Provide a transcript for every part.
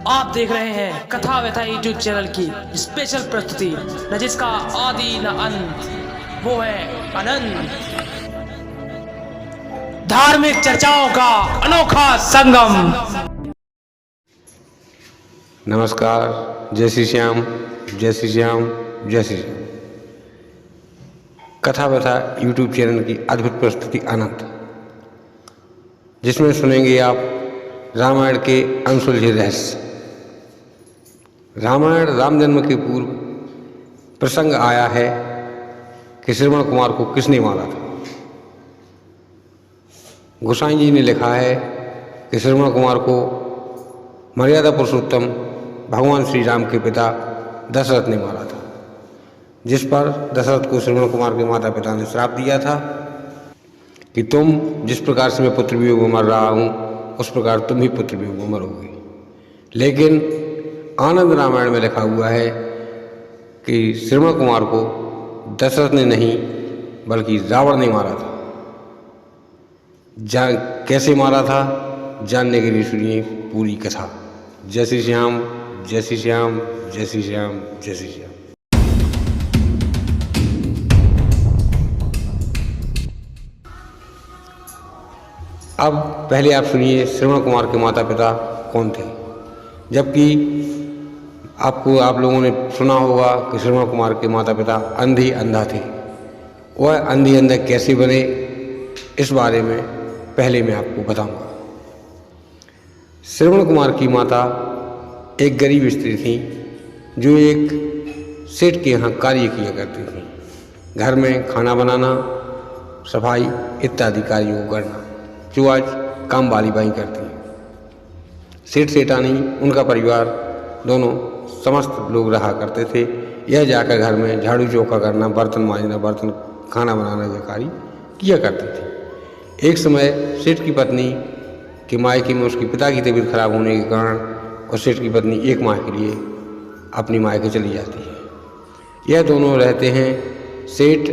आप देख रहे हैं कथा व्यथा यूट्यूब चैनल की स्पेशल प्रस्तुति, न जिसका आदि न अंत, वो है अनंत। धार्मिक चर्चाओं का अनोखा संगम। नमस्कार, जय श्री श्याम, जय श्री श्याम, जय श्री श्याम। कथा व्यथा यूट्यूब चैनल की अद्भुत प्रस्तुति अनंत, जिसमें सुनेंगे आप रामायण के अनसुलझे रहस्य। रामायण राम जन्म के पूर्व प्रसंग आया है कि श्रवण कुमार को किसने मारा था। गोसाई जी ने लिखा है कि श्रवण कुमार को मर्यादा पुरुषोत्तम भगवान श्री राम के पिता दशरथ ने मारा था, जिस पर दशरथ को श्रवण कुमार के माता पिता ने श्राप दिया था कि तुम जिस प्रकार से मैं पुत्र वियोग में मर रहा हूँ, उस प्रकार तुम भी पुत्र वियोग में मरोगे। लेकिन आनंद रामायण में लिखा हुआ है कि श्रवण कुमार को दशरथ ने नहीं बल्कि रावण ने मारा था। कैसे मारा था जानने के लिए सुनिए पूरी कथा। जय श्री श्याम, जय श्री श्याम, जय श्री श्याम, जय श्री श्याम। अब पहले आप सुनिए श्रवण कुमार के माता पिता कौन थे। जबकि आप लोगों ने सुना होगा कि श्रवण कुमार के माता पिता अंधी अंधा थे। वह अंधी अंधा कैसे बने, इस बारे में पहले मैं आपको बताऊंगा। श्रवण कुमार की माता एक गरीब स्त्री थी, जो एक सेठ के यहाँ कार्य किया करती थी। घर में खाना बनाना, सफाई इत्यादि कार्यों को करना, जो आज काम वाली बाई करती हैं। सेठ सेठानी, उनका परिवार दोनों समस्त लोग रहा करते थे। यह जाकर घर में झाड़ू चौका करना, बर्तन मांजना, बर्तन खाना बनाना का कार्य किया करती थी। एक समय सेठ की पत्नी के मायके में उसके पिता की तबीयत खराब होने के कारण और सेठ की पत्नी एक माह के लिए अपनी मायके चली जाती है। यह दोनों रहते हैं, सेठ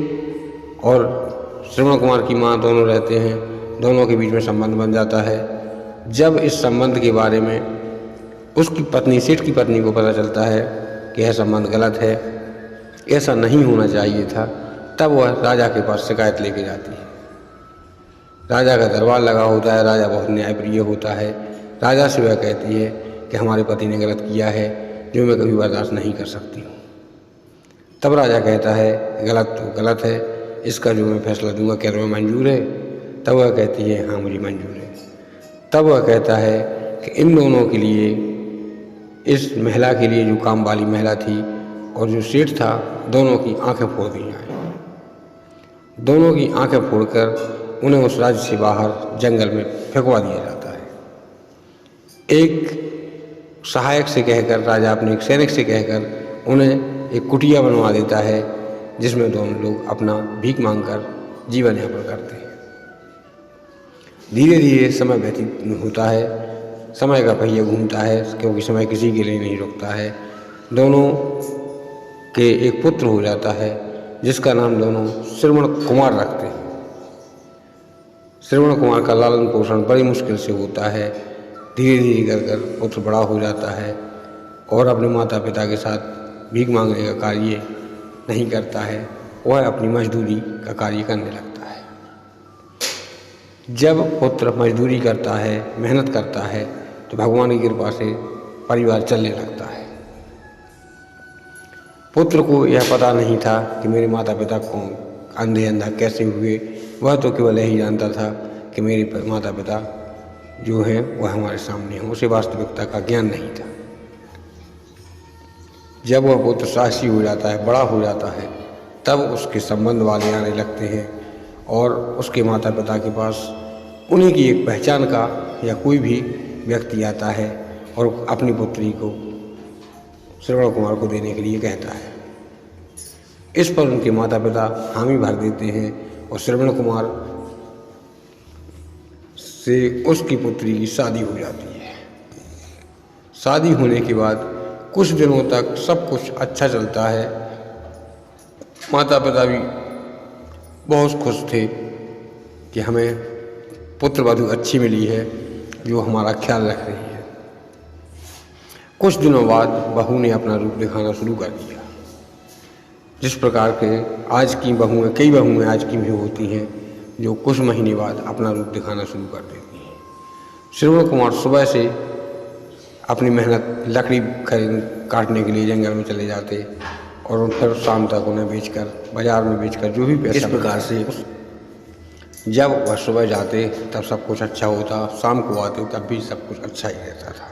और श्रवण कुमार की माँ दोनों रहते हैं। दोनों के बीच में संबंध बन जाता है। जब इस संबंध के बारे में उसकी पत्नी, सेठ की पत्नी को पता चलता है कि यह संबंध गलत है, ऐसा नहीं होना चाहिए था, तब वह राजा के पास शिकायत लेके जाती है। राजा का दरबार लगा होता है। राजा बहुत न्यायप्रिय होता है। राजा से वह कहती है कि हमारे पति ने गलत किया है, जो मैं कभी बर्दाश्त नहीं कर सकती हूँ। तब राजा कहता है गलत तो गलत है, इसका जो मैं फैसला दूंगा क्या तुम्हें मंजूर है? तब वह कहती है हाँ मुझे मंजूर है। तब वह कहता है कि इन दोनों के लिए, इस महिला के लिए जो काम वाली महिला थी और जो सेठ था, दोनों की आंखें फोड़ दी जाए। दोनों की आंखें फोड़कर उन्हें उस राज्य से बाहर जंगल में फेंकवा दिया जाता है। एक सहायक से कहकर, राजा अपने एक सैनिक से कहकर उन्हें एक कुटिया बनवा देता है, जिसमें दोनों लोग अपना भीख मांगकर जीवन यापन करते हैं। धीरे धीरे समय व्यतीत होता है। समय का पहिया घूमता है, क्योंकि समय किसी के लिए नहीं रुकता है। दोनों के एक पुत्र हो जाता है, जिसका नाम दोनों श्रवण कुमार रखते हैं। श्रवण कुमार का लालन पोषण बड़ी मुश्किल से होता है। धीरे धीरे कर पुत्र बड़ा हो जाता है और अपने माता पिता के साथ भीख मांगने का कार्य नहीं करता है। वह अपनी मजदूरी का कार्य करने लगता है। जब पुत्र मजदूरी करता है, मेहनत करता है, तो भगवान की कृपा से परिवार चलने लगता है। पुत्र को यह पता नहीं था कि मेरे माता पिता कौन, अंधे अंधा कैसे हुए। वह तो केवल यही जानता था कि मेरे माता पिता जो हैं वह हमारे सामने हैं। उसे वास्तविकता का ज्ञान नहीं था। जब वह पुत्र साहसी हो जाता है, बड़ा हो जाता है, तब उसके संबंध वाले आने लगते हैं और उसके माता पिता के पास उन्हीं की एक पहचान का या कोई भी व्यक्ति आता है और अपनी पुत्री को श्रवण कुमार को देने के लिए कहता है। इस पर उनके माता पिता हामी भर देते हैं और श्रवण कुमार से उसकी पुत्री की शादी हो जाती है। शादी होने के बाद कुछ दिनों तक सब कुछ अच्छा चलता है। माता पिता भी बहुत खुश थे कि हमें पुत्र वधू अच्छी मिली है, जो हमारा ख्याल रख रही है। कुछ दिनों बाद बहू ने अपना रूप दिखाना शुरू कर दिया। जिस प्रकार के आज की बहुएं, कई बहुएं आज की भी होती हैं जो कुछ महीने बाद अपना रूप दिखाना शुरू कर देती हैं। श्रवण कुमार सुबह से अपनी मेहनत लकड़ी काटने के लिए जंगल में चले जाते और फिर शाम तक उन्हें बेचकर, बाजार में बेचकर जो भी पैसा, इस प्रकार से जब वह सुबह जाते तब सब कुछ अच्छा होता, शाम को आते तब भी सब कुछ अच्छा ही रहता था।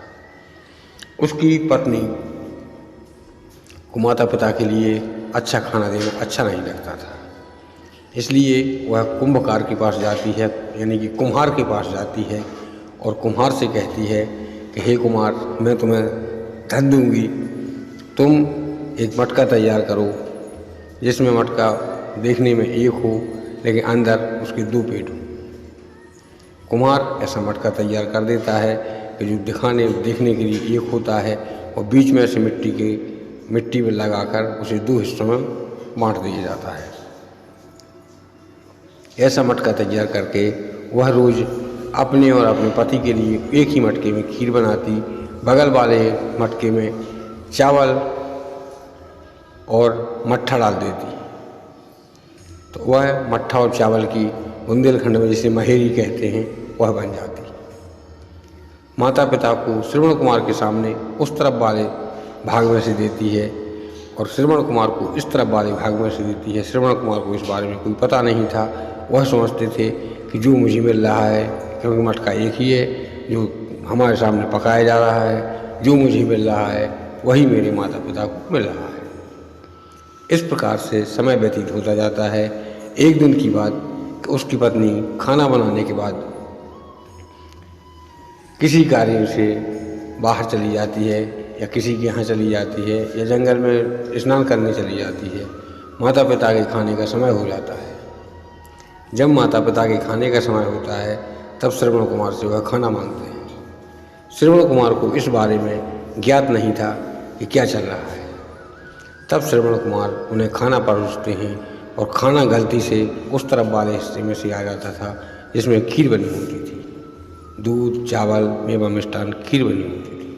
उसकी पत्नी को माता पिता के लिए अच्छा खाना देना अच्छा नहीं लगता था, इसलिए वह कुंभकार के पास जाती है, यानी कि कुम्हार के पास जाती है और कुम्हार से कहती है कि हे कुमार, मैं तुम्हें धन दूंगी, तुम एक मटका तैयार करो जिसमें मटका देखने में एक हो लेकिन अंदर उसके 2 पेट हो। कुम्हार ऐसा मटका तैयार कर देता है कि जो देखने के लिए एक होता है और बीच में से मिट्टी में लगाकर उसे 2 हिस्सों में बांट दिया जाता है। ऐसा मटका तैयार करके वह रोज़ अपने और अपने पति के लिए एक ही मटके में खीर बनाती, बगल वाले मटके में चावल और मट्ठा डाल देती, तो वह मट्ठा और चावल की बुंदेलखंड में जिसे महेरी कहते हैं वह बन जाती। माता पिता को श्रवण कुमार के सामने उस तरफ वाले भाग में से देती है और श्रवण कुमार को इस तरफ वाले भाग में से देती है। श्रवण कुमार को इस बारे में कोई पता नहीं था, वह समझते थे कि जो मुझे मिल रहा है, क्योंकि मटका एक ही है जो हमारे सामने पकाया जा रहा है, जो मुझे मिल रहा है वही मेरे माता पिता को मिल रहा है। इस प्रकार से समय व्यतीत होता जाता है। एक दिन की बात, उसकी पत्नी खाना बनाने के बाद किसी कार्य से बाहर चली जाती है या किसी के यहाँ चली जाती है या जंगल में स्नान करने चली जाती है। माता पिता के खाने का समय हो जाता है। जब माता पिता के खाने का समय होता है तब श्रवण कुमार से वह खाना मांगते हैं। श्रवण कुमार को इस बारे में ज्ञात नहीं था कि क्या चल रहा है। तब श्रवण कुमार उन्हें खाना परोसते हैं और खाना गलती से उस तरफ वाले हिस्से में से आ जाता था जिसमें खीर बनी होती थी। दूध, चावल, मेवा, मिष्ठान, खीर बनी होती थी,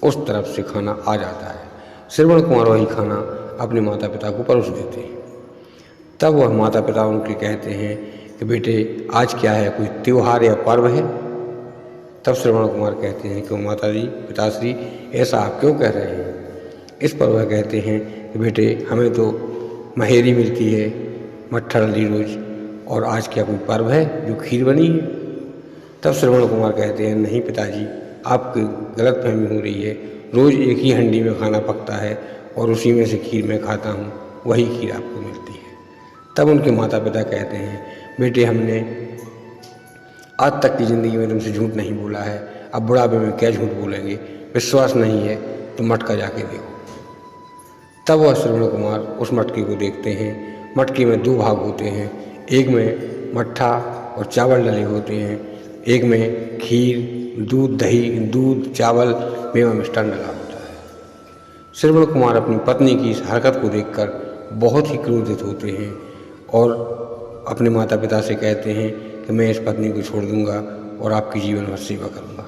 उस तरफ से खाना आ जाता है। श्रवण कुमार वही खाना अपने माता पिता को परोस देते हैं। तब वह माता पिता उनके कहते हैं कि बेटे आज क्या है, कोई त्योहार या पर्व है? तब श्रवण कुमार कहते हैं कि माता जी, पिताश्री, ऐसा आप क्यों कह रहे हैं? इस पर वह कहते हैं कि बेटे हमें तो महेरी मिलती है, मट्ठा डली रोज, और आज क्या कोई पर्व है जो खीर बनी है? तब श्रवण कुमार कहते हैं नहीं पिताजी, आपकी गलतफहमी हो रही है, रोज़ एक ही हंडी में खाना पकता है और उसी में से खीर मैं खाता हूँ, वही खीर आपको मिलती है। तब उनके माता पिता कहते हैं बेटे हमने आज तक की ज़िंदगी में तुमसे झूठ नहीं बोला है, अब बुढ़ापे में क्या झूठ बोलेंगे? विश्वास नहीं है तो मटका जाके देखो। तब वह श्रवण कुमार उस मटके को देखते हैं। मटके में 2 भाग होते हैं, एक में मट्ठा और चावल डले होते हैं, एक में खीर, दूध, दही, दूध, चावल, मेवा, मिष्ठान डला होता है। श्रवण कुमार अपनी पत्नी की इस हरकत को देखकर बहुत ही क्रोधित होते हैं और अपने माता पिता से कहते हैं कि मैं इस पत्नी को छोड़ दूंगा और आपकी जीवन भर सेवा करूंगा।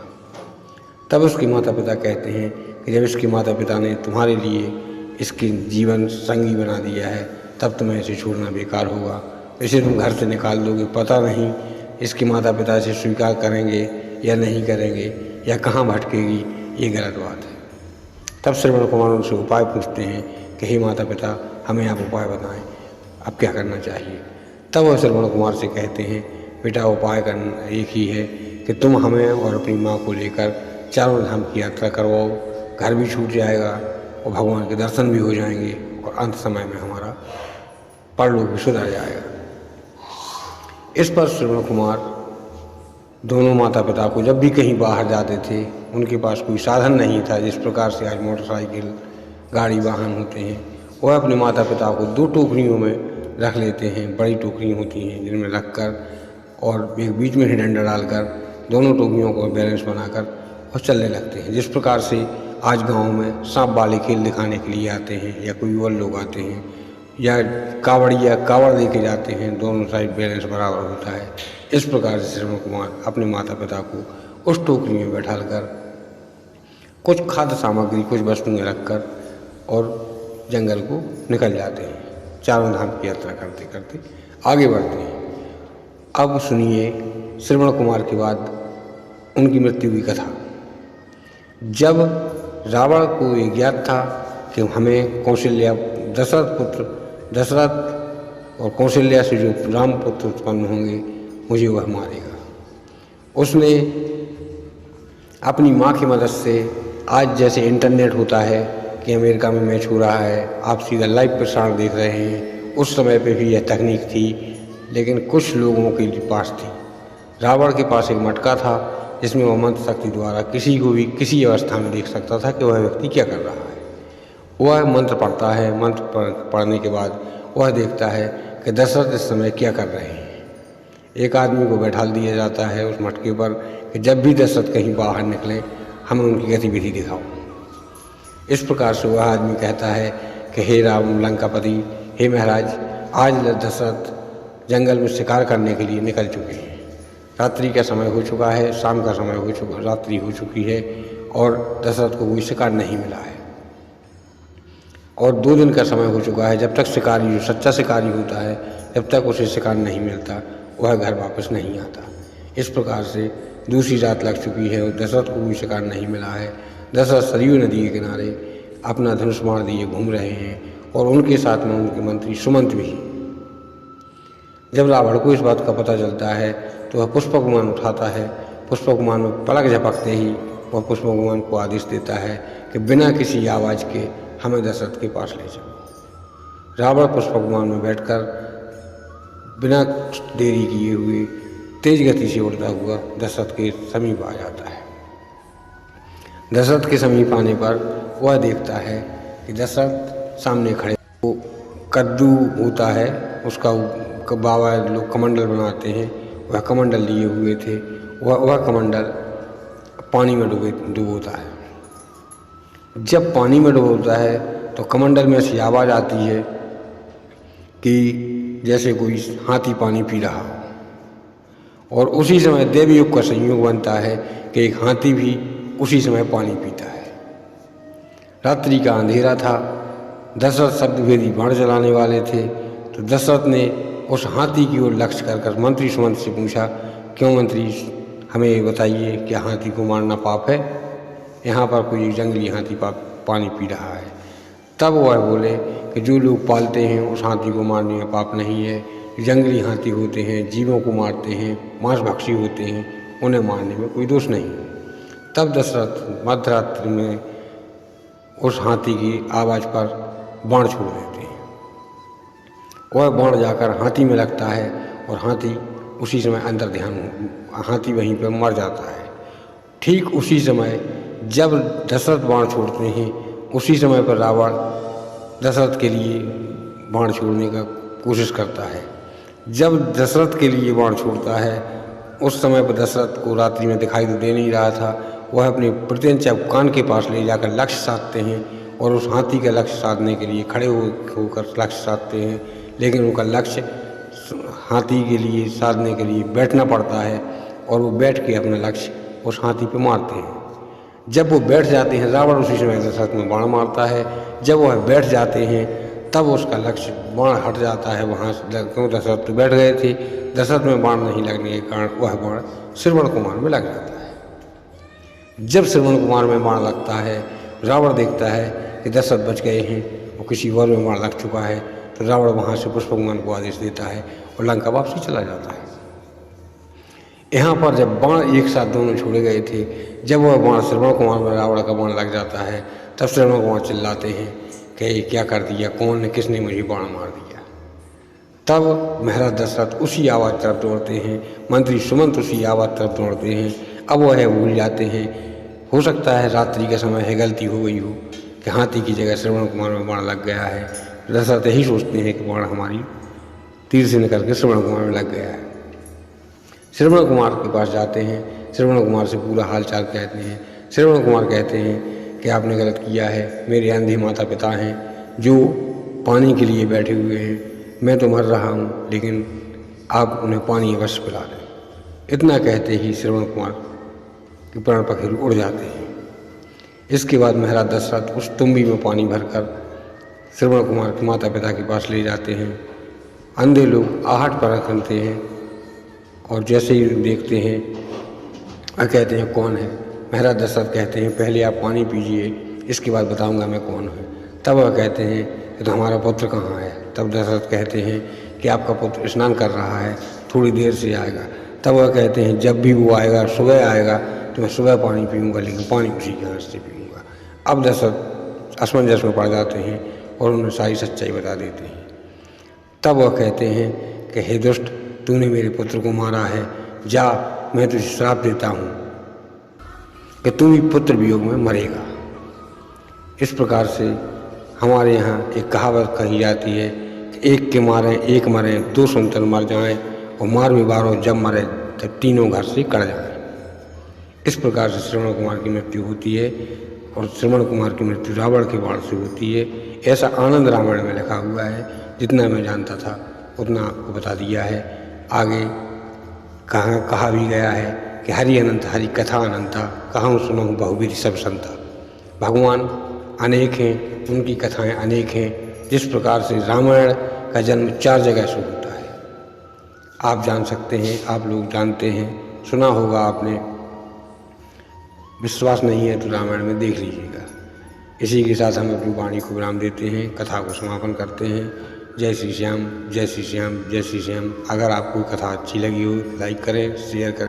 तब उसके माता पिता कहते हैं कि जब इसके माता पिता ने तुम्हारे लिए इसकी जीवन संगी बना दिया है तब तुम्हें इसे छोड़ना बेकार होगा। इसे तुम घर से निकाल दोगे, पता नहीं इसके माता पिता इसे स्वीकार करेंगे या नहीं करेंगे या कहाँ भटकेगी, ये गलत बात है। तब श्रवण कुमार उनसे उपाय पूछते हैं कि हे माता पिता हमें आप उपाय बताएं, अब क्या करना चाहिए? तब वह श्रवण कुमार से कहते हैं बेटा उपाय करना एक ही है कि तुम हमें और अपनी माँ को लेकर चारों धाम की यात्रा करवाओ, घर भी छूट जाएगा और भगवान के दर्शन भी हो जाएंगे और अंत समय में हमारा परलोक भी सुधर जाएगा। इस पर श्रवण कुमार दोनों माता पिता को जब भी कहीं बाहर जाते थे, उनके पास कोई साधन नहीं था जिस प्रकार से आज मोटरसाइकिल, गाड़ी, वाहन होते हैं, वह अपने माता पिता को 2 टोकरियों में रख लेते हैं। बड़ी टोकरी होती हैं जिनमें रखकर और एक बीच में ही डंडा डालकर दोनों टोकरियों को बैलेंस बनाकर और चलने लगते हैं। जिस प्रकार से आज गाँव में सांप वाले खेल दिखाने के लिए आते हैं या कोई और लोग आते हैं या कावड़ लेके जाते हैं, दोनों साइड बैलेंस बराबर होता है। इस प्रकार से श्रवण कुमार अपने माता पिता को उस टोकरी में बैठाकर कुछ खाद्य सामग्री, कुछ वस्तुएं रखकर और जंगल को निकल जाते हैं। चारों धाम की यात्रा करते करते आगे बढ़ते हैं। अब सुनिए श्रवण कुमार के बाद उनकी मृत्यु की कथा। जब रावण को ये ज्ञात था कि हमें कौशल्या, दशरथ पुत्र दशरथ और कौशल्या से जो राम पुत्र उत्पन्न होंगे, मुझे वह मारेगा, उसने अपनी माँ की मदद से, आज जैसे इंटरनेट होता है कि अमेरिका में मैच हो रहा है, आप सीधा लाइव प्रसारण देख रहे हैं, उस समय पे भी यह तकनीक थी, लेकिन कुछ लोगों के पास थी। रावण के पास एक मटका था जिसमें वह मंत्र शक्ति द्वारा किसी को भी किसी अवस्था में देख सकता था कि वह व्यक्ति क्या कर रहा है। वह मंत्र पढ़ता है, मंत्र पढ़ने के बाद वह देखता है कि दशरथ इस समय क्या कर रहे हैं। एक आदमी को बैठा दिया जाता है उस मटके पर कि जब भी दशरथ कहीं बाहर निकले हमें उनकी गतिविधि दिखाओ। इस प्रकार से वह आदमी कहता है कि हे राम लंकापति, हे महाराज, आज दशरथ जंगल में शिकार करने के लिए निकल चुके हैं। रात्रि का समय हो चुका है, शाम का समय हो चुका, रात्रि हो चुकी है और दशरथ को कोई शिकार नहीं मिला है और 2 दिन का समय हो चुका है। जब तक शिकारी, जो सच्चा शिकारी होता है, जब तक उसे शिकार नहीं मिलता वह घर वापस नहीं आता। इस प्रकार से दूसरी रात लग चुकी है और दशरथ को कोई शिकार नहीं मिला है। दशरथ सरयू नदी के किनारे अपना धनुष बाण लिए घूम रहे हैं और उनके साथ में उनके मंत्री सुमंत भी। जब रावण को इस बात का पता चलता है तो वह पुष्पक उठाता है। पुष्पक में पलक झपकते ही वह पुष्पक को आदेश देता है कि बिना किसी आवाज़ के हमें दशरथ के पास ले जाओ। रावण पुष्पक में बैठकर बिना देरी किए हुए तेज गति से उड़ता हुआ दशरथ के समीप आ जाता है। दशरथ के समीप आने पर वह देखता है कि दशरथ सामने खड़े, वो कद्दू होता है उसका बाबा लोग कमंडल बनाते हैं, वह कमंडल लिए हुए थे। वह कमंडल पानी में डुबोता है। जब पानी में डुबोता है तो कमंडल में ऐसी आवाज़ आती है कि जैसे कोई हाथी पानी पी रहा हो और उसी समय देवयुग का संयोग बनता है कि एक हाथी भी उसी समय पानी पीता है। रात्रि का अंधेरा था, दशरथ शब्दभेदी बाण चलाने वाले थे, तो दशरथ ने उस हाथी की ओर लक्ष्य कर कर मंत्री सुमंत से पूछा, क्यों मंत्री, हमें बताइए क्या हाथी को मारना पाप है? यहाँ पर कोई जंगली हाथी पानी पी रहा है। तब वह बोले कि जो लोग पालते हैं उस हाथी को मारने का पाप नहीं है, जंगली हाथी होते हैं, जीवों को मारते हैं, मांसभक्षी होते हैं, उन्हें मारने में कोई दोष नहीं। तब दशरथ मध्यरात्रि में उस हाथी की आवाज़ पर बाण छोड़ देते हैं। वह बाण जाकर हाथी में लगता है और हाथी उसी समय अंदर ध्यान, हाथी वहीं पर मर जाता है। ठीक उसी समय जब दशरथ बाण छोड़ते हैं, उसी समय पर रावण दशरथ के लिए बाण छोड़ने का कोशिश करता है। जब दशरथ के लिए बाण छोड़ता है उस समय पर दशरथ को रात्रि में दिखाई तो दे नहीं रहा था। वह अपने प्रत्यंचा कान के पास ले जाकर लक्ष्य साधते हैं और उस हाथी का लक्ष्य साधने के लिए खड़े होकर लक्ष्य साधते हैं, लेकिन उनका लक्ष्य हाथी के लिए साधने के लिए बैठना पड़ता है और वो बैठ के अपना लक्ष्य उस हाथी पे मारते हैं। जब वो बैठ जाते हैं, रावण उसी समय दशरथ में बाण मारता है। जब वह बैठ जाते हैं तब उसका लक्ष्य बाण हट जाता है वहाँ से, क्यों दशरथ तो बैठ गए थे। दशरथ में बाण नहीं लगने के कारण वह बाण श्रवण कुमार में लग जाता है। जब श्रवण कुमार में बाण लगता है, रावण देखता है कि दशरथ बच गए हैं और किसी और में बाण लग चुका है, तो रावण वहाँ से पुष्पक को आदेश देता है और लंका वापसी चला जाता है। यहाँ पर जब बाण एक साथ दोनों छोड़े गए थे, जब वह बाण श्रवण कुमार में रावण का बाण लग जाता है, तब श्रवण कुमार चिल्लाते हैं कि क्या कर दिया, कौन ने, किसने मुझे बाण मार दिया। तब महाराज दशरथ उसी आवाज़ तरफ दौड़ते हैं, मंत्री सुमंत उसी आवाज़ तरफ दौड़ते हैं। अब वह भूल जाते हैं, हो सकता है रात्रि का समय है, गलती हो गई हो कि हाथी की जगह श्रवण कुमार में बाण लग गया है। दशरथ यही सोचते हैं कि बाण हमारी तीर से निकल के श्रवण कुमार में लग गया है। श्रवण कुमार के पास जाते हैं, श्रवण कुमार से पूरा हाल चाल कहते हैं। श्रवण कुमार कहते हैं कि आपने गलत किया है, मेरे अंधे माता पिता हैं जो पानी के लिए बैठे हुए हैं, मैं तो मर रहा हूँ, लेकिन आप उन्हें पानी अवश्य पिला दें। इतना कहते ही श्रवण कुमार के प्राण पखेरु उड़ जाते हैं। इसके बाद महाराज दशरथ उस तुम्बी में पानी भरकर श्रवण कुमार के माता पिता के पास ले जाते हैं। अंधे लोग आहट पर रखते हैं और जैसे ही देखते हैं कहते हैं कौन है। महाराज दशरथ कहते हैं पहले आप पानी पीजिए, इसके बाद बताऊंगा मैं कौन हूँ। तब वह कहते हैं कि तो हमारा पुत्र कहाँ है। तब दशरथ कहते हैं कि आपका पुत्र स्नान कर रहा है, थोड़ी देर से आएगा। तब वह कहते हैं जब भी वो आएगा, सुबह आएगा तो मैं सुबह पानी पीऊँगा, लेकिन पानी उसी के हाथ से पीऊँगा। अब दशरथ असमंजस में पड़ जाते हैं और उन्हें सारी सच्चाई बता देते हैं। तब वह कहते हैं कि हे दुष्ट, तूने मेरे पुत्र को मारा है, जा मैं तुझे श्राप देता हूँ कि तू भी पुत्र वियोग में मरेगा। इस प्रकार से हमारे यहाँ एक कहावत कही जाती है कि एक के मारें एक मरें, दो संतन मर जाएं, और मार भी बारो जब मरे तब तीनों घर से कट जाएं। इस प्रकार से श्रवण कुमार की मृत्यु होती है और श्रवण कुमार की मृत्यु रावण के बाण से होती है। ऐसा आनंद रामायण में लिखा हुआ है। जितना मैं जानता था उतना आपको बता दिया है। आगे कहा भी गया है कि हरि अनंत हरि कथा अनंता, कहाँ सुनो बहुविधि सब संता। भगवान अनेक हैं, उनकी कथाएं अनेक हैं। जिस प्रकार से रामायण का जन्म 4 जगह से होता है, आप जान सकते हैं, आप लोग जानते हैं, सुना होगा आपने। विश्वास नहीं है तो रामायण में देख लीजिएगा। इसी के साथ हम अपनी वाणी को विराम देते हैं, कथा को समापन करते हैं। जय श्री श्याम, जय श्री श्याम, जय श्री श्याम। अगर आपको कथा अच्छी लगी हो लाइक करें, शेयर करें।